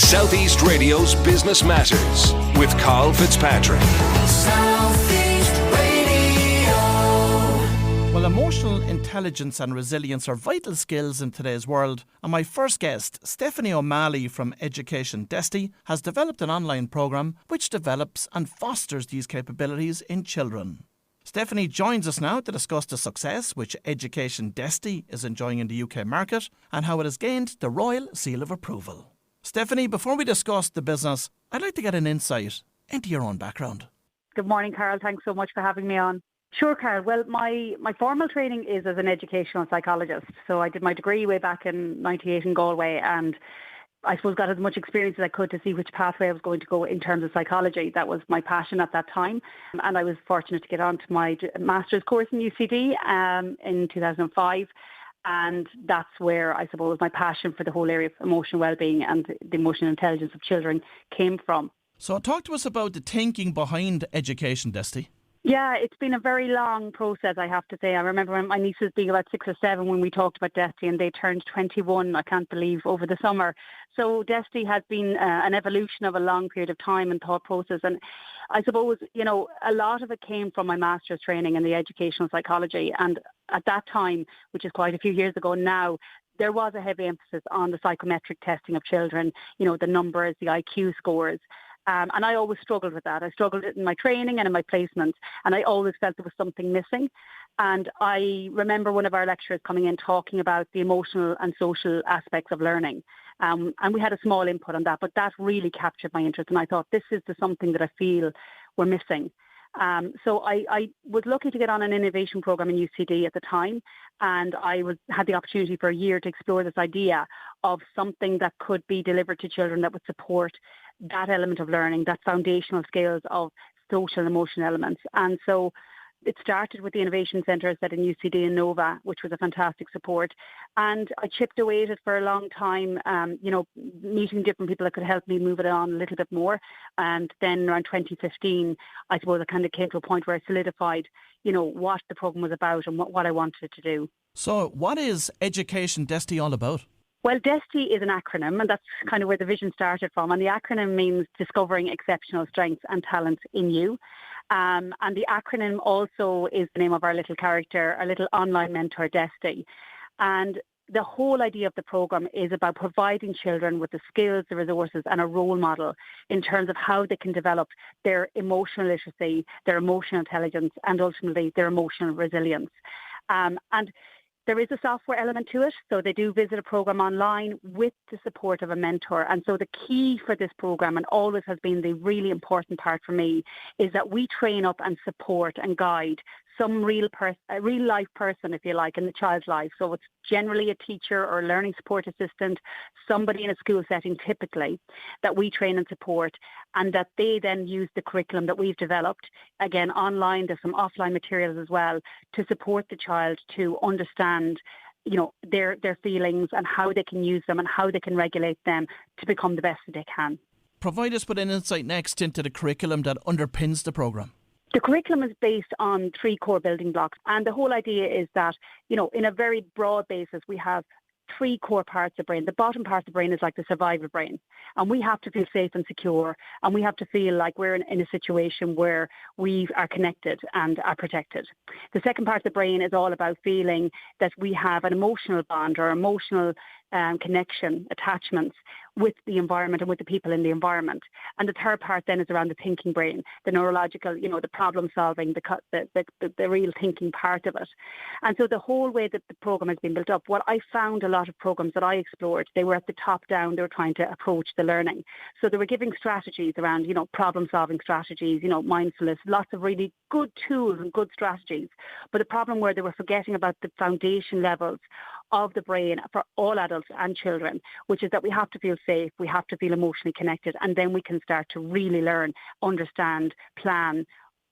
Southeast Radio's Business Matters with Karl Fitzpatrick. Southeast Radio. Well, emotional intelligence and resilience are vital skills in today's world, and my first guest, Stephanie O'Malley from Education Desty, has developed an online programme which develops and fosters these capabilities in children. Stephanie joins us now to discuss the success which Education Desty is enjoying in the UK market and how it has gained the Royal Seal of Approval. Stephanie, before we discuss the business, I'd like to get an insight into your own background. Good morning, Karl. Thanks so much for having me on. Sure, Karl. Well, my formal training is as an educational psychologist. So I did my degree way back in '98 in Galway, and I suppose got as much experience as I could to see which pathway I was going to go in terms of psychology. That was my passion at that time. And I was fortunate to get onto my master's course in UCD in 2005. And that's where I suppose my passion for the whole area of emotional well-being and the emotional intelligence of children came from. So talk to us about the thinking behind Education Desty. Yeah, it's been a very long process, I have to say. I remember when my nieces being about 6 or 7 when we talked about Desty, and they turned 21, I can't believe, over the summer. So Desty has been an evolution of a long period of time and thought process. And I suppose, a lot of it came from my master's training in the educational psychology. And at that time, which is quite a few years ago now, there was a heavy emphasis on the psychometric testing of children, the numbers, the IQ scores. And I always struggled with that. I struggled in my training and in my placements, and I always felt there was something missing. And I remember one of our lecturers coming in talking about the emotional and social aspects of learning. And we had a small input on that, but that really captured my interest. And I thought, this is something that I feel we're missing. So I was lucky to get on an innovation program in UCD at the time, and I had the opportunity for a year to explore this idea of something that could be delivered to children that would support that element of learning, that foundational skills of social and emotional elements. And so it started with the Innovation Centre set in UCD and Nova, which was a fantastic support. And I chipped away at it for a long time, meeting different people that could help me move it on a little bit more. And then around 2015, I suppose I kind of came to a point where I solidified, what the programme was about and what I wanted to do. So what is Education Desty all about? Well, Desty is an acronym, and that's kind of where the vision started from. And the acronym means Discovering Exceptional Strengths and Talents in You. And the acronym also is the name of our little character, our little online mentor, Desty. And the whole idea of the programme is about providing children with the skills, the resources and a role model in terms of how they can develop their emotional literacy, their emotional intelligence, and ultimately their emotional resilience. And there is a software element to it, so they do visit a program online with the support of a mentor. And so the key for this program, and always has been the really important part for me, is that we train up and support and guide some real life person, if you like, in the child's life. So it's generally a teacher or a learning support assistant, somebody in a school setting typically, that we train and support, and that they then use the curriculum that we've developed, again online, there's some offline materials as well, to support the child to understand their feelings and how they can use them and how they can regulate them to become the best that they can. Provide us with an insight next into the curriculum that underpins the programme. The curriculum is based on 3 core building blocks, and the whole idea is that, in a very broad basis, we have 3 core parts of the brain. The bottom part of the brain is like the survival brain, and we have to feel safe and secure, and we have to feel like we're in a situation where we are connected and are protected. The second part of the brain is all about feeling that we have an emotional bond or emotional connection, attachments with the environment and with the people in the environment. And the third part then is around the thinking brain, the neurological, the problem solving, the real thinking part of it. And so the whole way that the program has been built up, what I found a lot of programs that I explored, they were at the top down, they were trying to approach the learning. So they were giving strategies around, problem solving strategies, mindfulness, lots of really good tools and good strategies. But the problem where they were forgetting about the foundation levels of the brain for all adults and children, which is that we have to feel safe, we have to feel emotionally connected, and then we can start to really learn, understand, plan,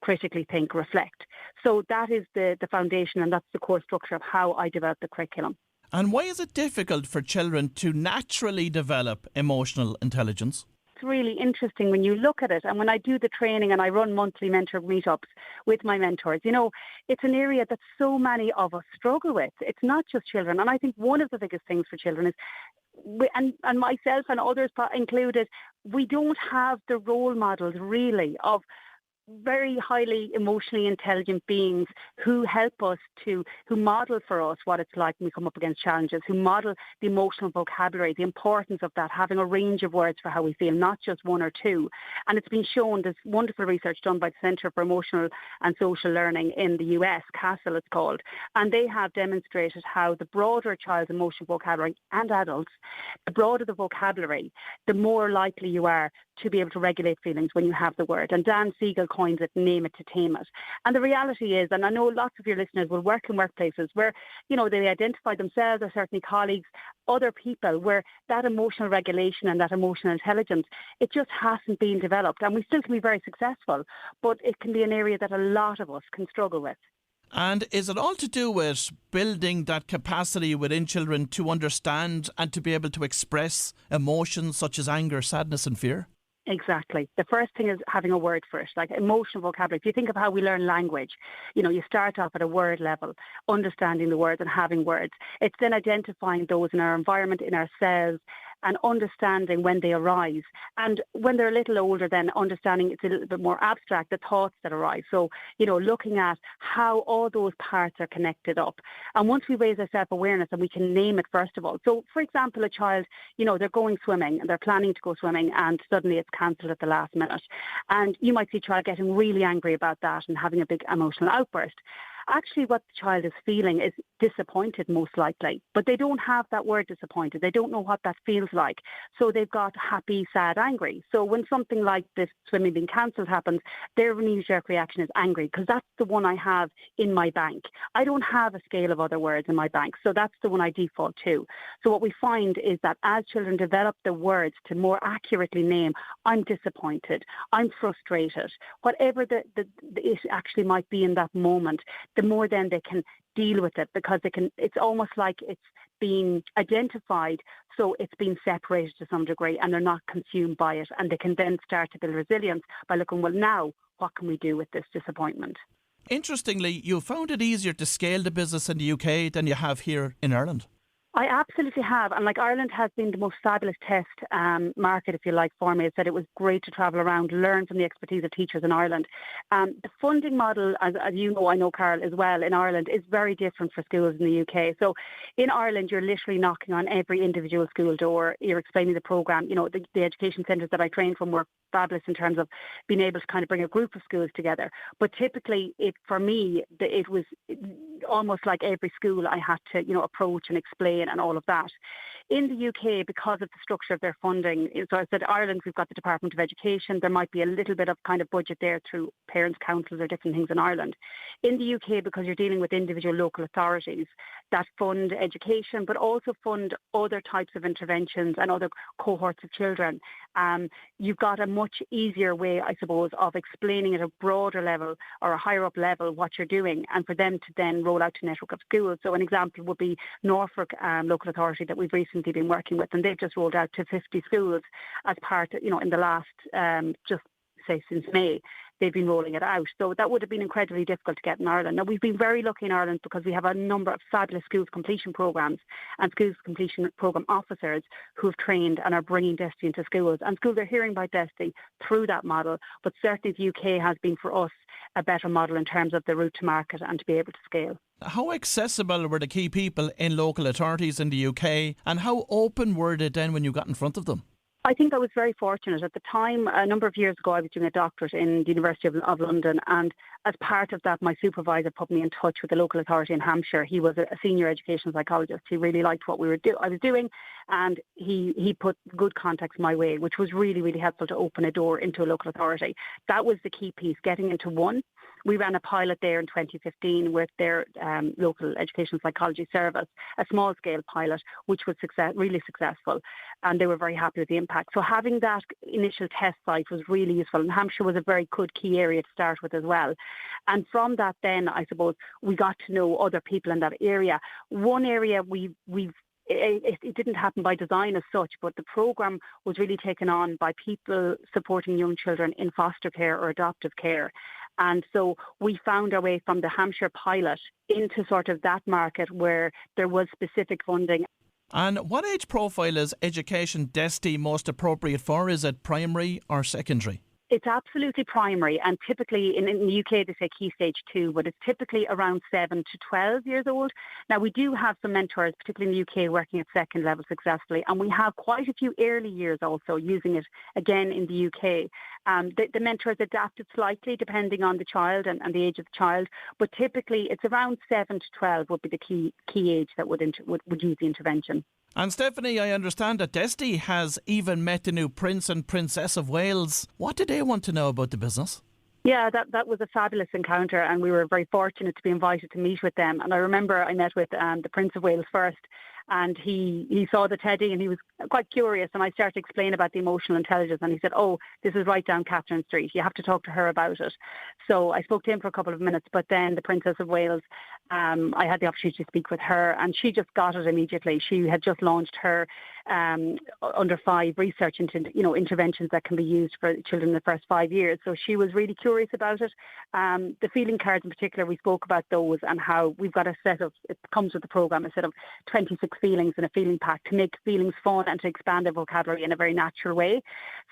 critically think, reflect. So that is the foundation, and that's the core structure of how I develop the curriculum. And why is it difficult for children to naturally develop emotional intelligence? It's really interesting when you look at it, and when I do the training and I run monthly mentor meetups with my mentors, it's an area that so many of us struggle with. It's not just children, and I think one of the biggest things for children is and myself and others included, we don't have the role models really of very highly emotionally intelligent beings who help us who model for us what it's like when we come up against challenges, who model the emotional vocabulary, the importance of that, having a range of words for how we feel, not just one or two. And it's been shown, there's wonderful research done by the Centre for Emotional and Social Learning in the US, CASEL it's called, and they have demonstrated how the broader a child's emotional vocabulary, and adults, the broader the vocabulary, the more likely you are to be able to regulate feelings when you have the word. And Dan Siegel coins it, name it to tame it. And the reality is, and I know lots of your listeners will work in workplaces where, they identify themselves or certainly colleagues, other people, where that emotional regulation and that emotional intelligence, it just hasn't been developed. And we still can be very successful, but it can be an area that a lot of us can struggle with. And is it all to do with building that capacity within children to understand and to be able to express emotions such as anger, sadness and fear? Exactly. The first thing is having a word for it, like emotional vocabulary. If you think of how we learn language, you start off at a word level, understanding the words and having words. It's then identifying those in our environment, in ourselves, and understanding when they arise. And when they're a little older, then understanding it's a little bit more abstract, the thoughts that arise. So, looking at how all those parts are connected up. And once we raise our self-awareness and we can name it, first of all. So, for example, a child, they're going swimming and they're planning to go swimming and suddenly it's cancelled at the last minute. And you might see a child getting really angry about that and having a big emotional outburst. Actually, what the child is feeling is disappointed, most likely, but they don't have that word disappointed. They don't know what that feels like. So they've got happy, sad, angry. So when something like this swimming being cancelled happens, their knee-jerk reaction is angry because that's the one I have in my bank. I don't have a scale of other words in my bank, so that's the one I default to. So what we find is that as children develop the words to more accurately name, I'm disappointed, I'm frustrated, whatever the it actually might be in that moment, the more then they can deal with it, because it's almost like it's being identified, so it's being separated to some degree and they're not consumed by it, and they can then start to build resilience by looking, well, now what can we do with this disappointment? Interestingly, you found it easier to scale the business in the UK than you have here in Ireland. I absolutely have. And Ireland has been the most fabulous test market, if you like, for me. I said it was great to travel around, learn from the expertise of teachers in Ireland. The funding model, as you know, I know, Karl, as well, in Ireland is very different for schools in the UK. So in Ireland, you're literally knocking on every individual school door. You're explaining the programme. The education centres that I trained from were fabulous in terms of being able to kind of bring a group of schools together. But typically, it was almost like every school I had to, approach and explain and all of that. In the UK, because of the structure of their funding, so I said Ireland, we've got the Department of Education. There might be a little bit of kind of budget there through parents' councils or different things in Ireland. In the UK, because you're dealing with individual local authorities that fund education, but also fund other types of interventions and other cohorts of children, you've got a much easier way, I suppose, of explaining at a broader level or a higher up level what you're doing, and for them to then roll out to a network of schools. So an example would be Norfolk local authority that we've recently been working with, and they've just rolled out to 50 schools as part, in the last, just say since May, they've been rolling it out. So that would have been incredibly difficult to get in Ireland. Now, we've been very lucky in Ireland because we have a number of fabulous schools completion programmes and schools completion programme officers who have trained and are bringing Desty into schools. And schools are hearing about Desty through that model. But certainly the UK has been for us a better model in terms of the route to market and to be able to scale. How accessible were the key people in local authorities in the UK, and how open were they then when you got in front of them? I think I was very fortunate. At the time, a number of years ago, I was doing a doctorate in the University of London, and as part of that, my supervisor put me in touch with the local authority in Hampshire. He was a senior educational psychologist. He really liked what I was doing, and he put good contacts my way, which was really, really helpful to open a door into a local authority. That was the key piece, getting into one. We ran a pilot there in 2015 with their local educational psychology service, a small-scale pilot, which was really successful, and they were very happy with the impact. So having that initial test site was really useful, and Hampshire was a very good key area to start with as well. And from that then, I suppose, we got to know other people in that area. One area it didn't happen by design as such, but the programme was really taken on by people supporting young children in foster care or adoptive care. And so we found our way from the Hampshire pilot into sort of that market where there was specific funding. And what age profile is Education Desty most appropriate for? Is it primary or secondary? It's absolutely primary, and typically in the UK they say Key Stage 2, but it's typically around 7 to 12 years old. Now we do have some mentors, particularly in the UK, working at second level successfully, and we have quite a few early years also using it again in the UK. The mentors adapted slightly depending on the child and the age of the child, but typically it's around 7 to 12 would be the key age that would use the intervention. And Stephanie, I understand that Desty has even met the new Prince and Princess of Wales. What did they want to know about the business? Yeah, that was a fabulous encounter, and we were very fortunate to be invited to meet with them. And I remember I met with the Prince of Wales first, and he saw the teddy and he was quite curious, and I started to explain about the emotional intelligence, and he said, oh, this is right down Catherine Street, you have to talk to her about it. So I spoke to him for a couple of minutes, but then the Princess of Wales, I had the opportunity to speak with her, and she just got it immediately. She had just launched her under 5 research into interventions that can be used for children in the first 5 years. So she was really curious about it. The feeling cards in particular, we spoke about those and how we've got a set of, it comes with the programme, a set of 26 feelings in a feeling pack to make feelings fun and to expand their vocabulary in a very natural way.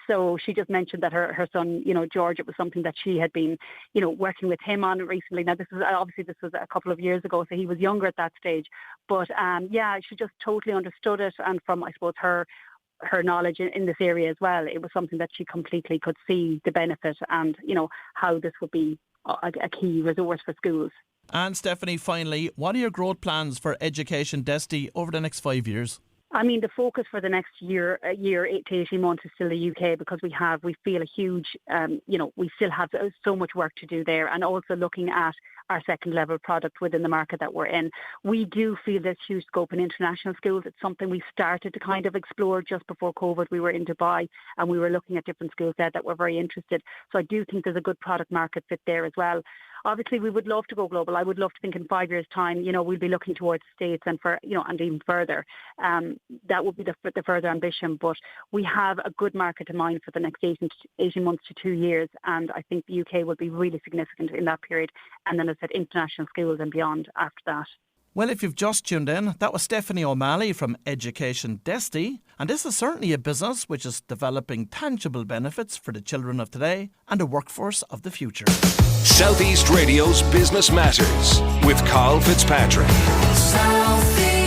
So she just mentioned that her son, George, it was something that she had been, working with him on recently. Now this was a couple of years ago, so he was younger at that stage. But she just totally understood it, and from, I suppose, her knowledge in this area as well, it was something that she completely could see the benefit and, how this would be a key resource for schools. And Stephanie, finally, what are your growth plans for Education Desty over the next 5 years? I mean, the focus for the next year 8 to 18 months is still the UK, because we feel a huge, we still have so much work to do there, and also looking at our second level product within the market that we're in. We do feel there's huge scope in international schools. It's something we started to kind of explore just before COVID. We were in Dubai and we were looking at different schools there that were very interested. So I do think there's a good product market fit there as well. Obviously, we would love to go global. I would love to think in 5 years' time, we'll be looking towards the States and and even further. That would be the further ambition. But we have a good market in mind for the next 18 months to 2 years. And I think the UK will be really significant in that period. And then, as I said, international schools and beyond after that. Well, if you've just tuned in, that was Stephanie O'Malley from Education Desty, and this is certainly a business which is developing tangible benefits for the children of today and the workforce of the future. Southeast Radio's Business Matters with Karl Fitzpatrick. Southeast.